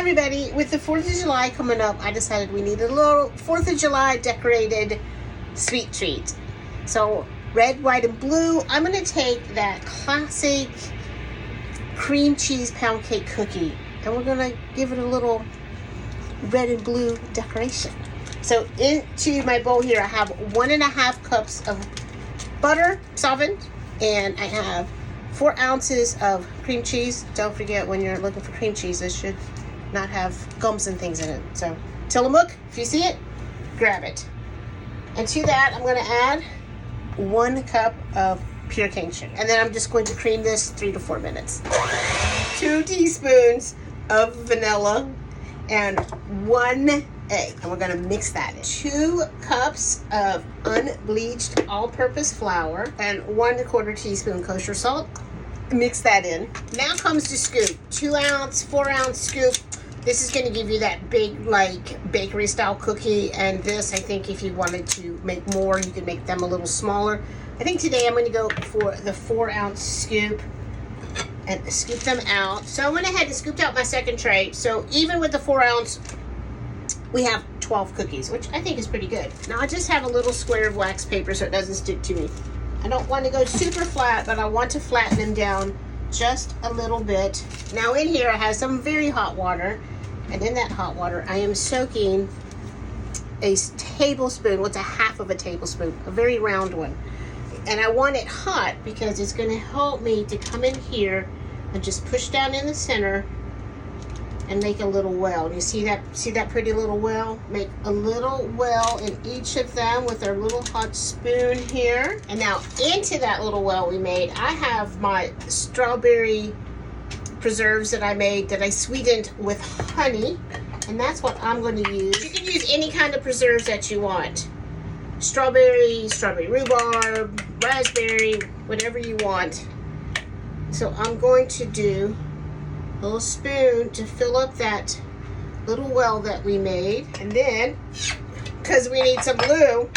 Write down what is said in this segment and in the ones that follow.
everybody, with the 4th of July coming up, I decided we needed a little 4th of July decorated sweet treat. So red, white, and blue, I'm going to take that classic cream cheese pound cake cookie and we're going to give it a little red and blue decoration. So into my bowl here I have 1.5 cups of butter softened, and I have 4 ounces of cream cheese. Don't forget, when you're looking for cream cheese, it should not have gums and things in it. So Tillamook, if you see it, grab it. And to that, I'm going to add 1 cup of pure cane sugar. And then I'm just going to cream this 3 to 4 minutes. 2 teaspoons of vanilla and 1 egg. And we're going to mix that in. 2 cups of unbleached all-purpose flour and 1/4 teaspoon kosher salt. Mix that in. Now comes the scoop. 2 ounce, 4 ounce scoop. This is going to give you that big, like, bakery style cookie. And this, I think, if you wanted to make more, you could make them a little smaller. I think today I'm going to go for the 4 ounce scoop and scoop them out. So I went ahead and scooped out my second tray. So even with the 4 ounce, we have 12 cookies, which I think is pretty good. Now I just have a little square of wax paper so it doesn't stick to me. I don't want to go super flat, but I want to flatten them down just a little bit. Now in here I have some very hot water, and in that hot water I am soaking a tablespoon, what's a half of a tablespoon, a very round one. And I want it hot because it's going to help me to come in here and just push down in the center and make a little well. You see that pretty little well? Make a little well in each of them with our little hot spoon here. And now into that little well we made, I have my strawberry preserves that I made that I sweetened with honey. And that's what I'm going to use. You can use any kind of preserves that you want. Strawberry rhubarb, raspberry, whatever you want. So I'm going to do a little spoon to fill up that little well that we made. And then, because we need some blue,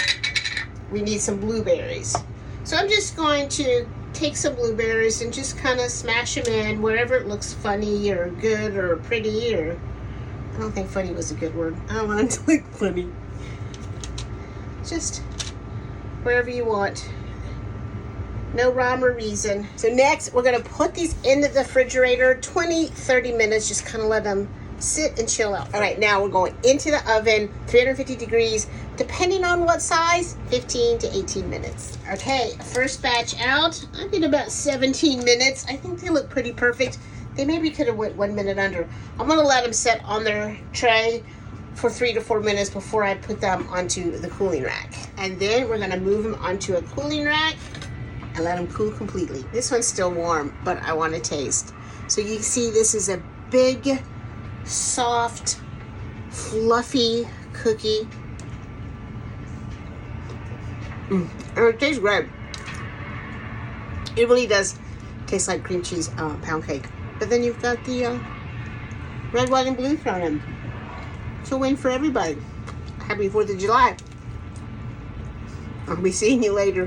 we need some blueberries. So I'm just going to take some blueberries and just kind of smash them in wherever it looks funny or good or pretty, or I don't think funny was a good word. I don't want it to look funny. Just wherever you want. No rhyme or reason. So next, we're going to put these in the refrigerator 20-30 minutes. Just kind of let them sit and chill out. All right, now we're going into the oven, 350 degrees, depending on what size, 15 to 18 minutes. Okay, first batch out. I did about 17 minutes. I think they look pretty perfect. They maybe could have went 1 minute under. I'm going to let them sit on their tray for 3 to 4 minutes before I put them onto the cooling rack. And then we're going to move them onto a cooling rack and let them cool completely. This one's still warm, but I want to taste. So you see this is a big, soft, fluffy cookie. And it tastes great. It really does taste like cream cheese pound cake. But then you've got the red, white, and blue thrown in. It's a win for everybody. Happy 4th of July. I'll be seeing you later.